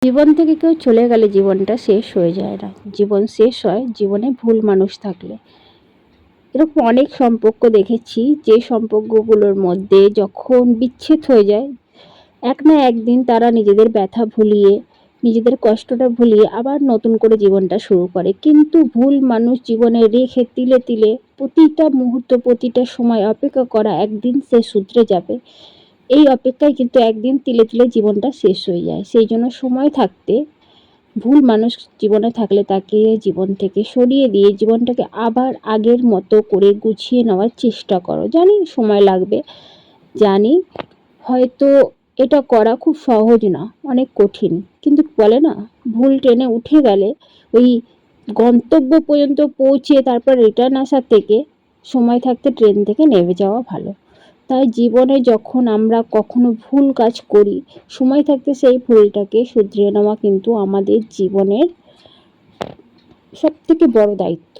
জীবন থেকে কেউ চলে গেলে জীবনটা শেষ হয়ে যায় না, জীবন শেষ হয় জীবনে ভুল মানুষ থাকলে। এরকম অনেক সম্পর্ক দেখেছি যে সম্পর্কগুলোর মধ্যে যখন বিচ্ছেদ হয়ে যায়, এক না একদিন তারা নিজেদের ব্যথা ভুলিয়ে, নিজেদের কষ্টটা ভুলিয়ে আবার নতুন করে জীবনটা শুরু করে। কিন্তু ভুল মানুষ জীবনে রেখে তিলে তিলে প্রতিটা মুহূর্ত, প্রতিটা সময় অপেক্ষা করা একদিন সে শুধরে যাবে, এই অপেক্ষায় কিন্তু একদিন তিলে তিলে জীবনটা শেষ হয়ে যায়। সেই জন্য সময় থাকতে ভুল মানুষ জীবনে থাকলে তাকে জীবন থেকে সরিয়ে দিয়ে জীবনটাকে আবার আগের মতো করে গুছিয়ে নেওয়ার চেষ্টা করো। জানি সময় লাগবে, জানি হয়তো এটা করা খুব সহজ না, অনেক কঠিন, কিন্তু বলে না, ভুল ট্রেনে উঠে গেলে ওই গন্তব্য পর্যন্ত পৌঁছে তারপর রিটার্ন আসার থেকে সময় থাকতে ট্রেন থেকে নেমে যাওয়া ভালো। তাই জীবনে যখন আমরা কখনো ভুল কাজ করি, সময় থাকতে সেই ভুলটাকে শুধরিয়ে নেওয়া কিন্তু আমাদের জীবনের সবথেকে বড় দায়িত্ব।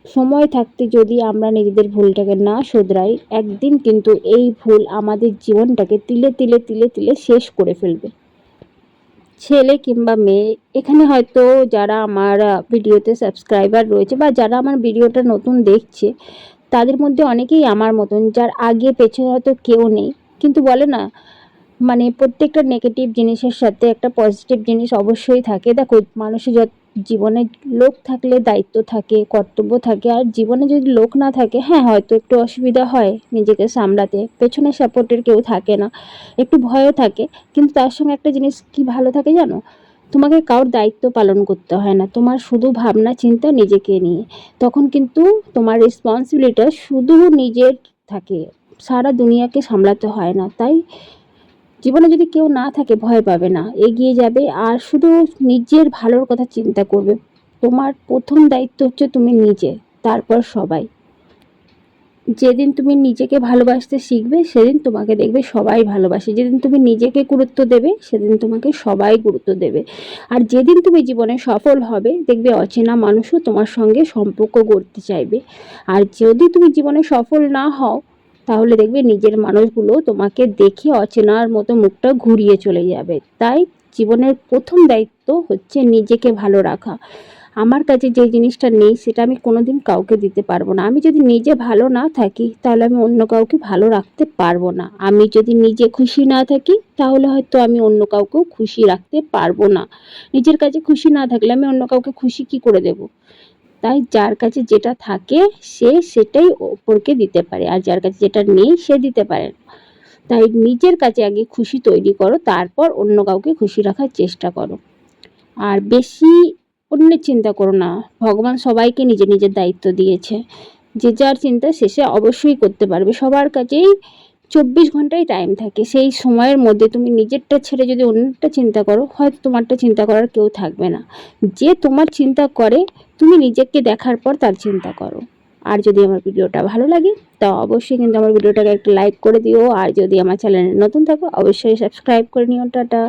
সময় থাকতে যদি আমরা নিজেদের ভুলটাকে না শুধরাই, একদিন কিন্তু এই ভুল আমাদের জীবনটাকে তিলে তিলে তিলে তিলে শেষ করে ফেলবে। ছেলে কিংবা মেয়ে, এখানে হয়তো যারা আমার ভিডিওতে সাবস্ক্রাইবার রয়েছে বা যারা আমার ভিডিওটা নতুন দেখছে, তাদের মধ্যে অনেকেই আমার মতন, যার আগে পেছনে হয়তো কেউ নেই, কিন্তু বলে না, মানে প্রত্যেকটা নেগেটিভ জিনিসের সাথে একটা পজিটিভ জিনিস অবশ্যই থাকে। দেখো, মানুষের জীবনে লোক থাকলে দায়িত্ব থাকে, কর্তব্য থাকে, আর জীবনে যদি লোক না থাকে, হ্যাঁ হয়তো একটু অসুবিধা হয় নিজেকে সামলাতে, পেছনে সাপোর্টের কেউ থাকে না, একটু ভয়ও থাকে। কিন্তু তার সঙ্গে একটা জিনিস কি ভালো থাকে জানো, তোমাকে কারোর দায়িত্ব পালন করতে হয় না, তোমার শুধু ভাবনা চিন্তা নিজেকে নিয়ে। তখন কিন্তু তোমার রেসপন্সিবিলিটা শুধু নিজের থাকে, সারা দুনিয়াকে সামলাতে হয় না। তাই জীবনে যদি কেউ না থাকে, ভয় পাবে না, এগিয়ে যাবে আর শুধু নিজের ভালোর কথা চিন্তা করবে। তোমার প্রথম দায়িত্ব হচ্ছে তুমি নিজে, তারপর সবাই। যেদিন তুমি নিজেকে ভালোবাসতে শিখবে, সেদিন তোমাকে দেখবে সবাই ভালোবাসে। যেদিন তুমি নিজেকে গুরুত্ব দেবে, সেদিন তোমাকে সবাই গুরুত্ব দেবে। আর যেদিন তুমি জীবনে সফল হবে, দেখবে অচেনা মানুষও তোমার সঙ্গে সম্পর্ক গড়তে চাইবে। আর যদি তুমি জীবনে সফল না হও, তাহলে দেখবে নিজের মানুষগুলো তোমাকে দেখে অচেনার মতো মুখটা ঘুরিয়ে চলে যাবে। তাই জীবনের প্রথম দায়িত্ব হচ্ছে নিজেকে ভালো রাখা। আমার কাছে যে জিনিসটা নেই, সেটা আমি কোনোদিন কাউকে দিতে পারবো না। আমি যদি নিজে ভালো না থাকি, তাহলে আমি অন্য কাউকে ভালো রাখতে পারবো না। আমি যদি নিজে খুশি না থাকি, তাহলে হয়তো আমি অন্য কাউকেও খুশি রাখতে পারবো না। নিজের কাছে খুশি না থাকলে আমি অন্য কাউকে খুশি কি করে দেব? তাই যার কাছে যেটা থাকে সে সেটাই অপরকে দিতে পারে, আর যার কাছে যেটা নেই সে দিতে পারে না। তাই নিজের কাছে আগে খুশি তৈরি করো, তারপর অন্য কাউকে খুশি রাখার চেষ্টা করো। আর বেশি অন্যের চিন্তা করো না, ভগবান সবাইকে নিজের নিজের দায়িত্ব দিয়েছে। যে যার চিন্তা শেষে অবশ্যই করতে পারবে। সবার কাছেই 24 ঘন্টাই টাইম থাকে, সেই সময়ের মধ্যে তুমি নিজেরটা ছেড়ে যদি অন্যটা চিন্তা করো, হয়তো তোমারটা চিন্তা করার কেউ থাকবে না। যে তোমার চিন্তা করে, তুমি নিজেকে দেখার পর তার চিন্তা করো। আর যদি আমার ভিডিওটা ভালো লাগে, তা অবশ্যই কিন্তু আমার ভিডিওটাকে একটা লাইক করে দিও। আর যদি আমার চ্যানেলে নতুন থাকো, অবশ্যই সাবস্ক্রাইব করে নিও। টাটা।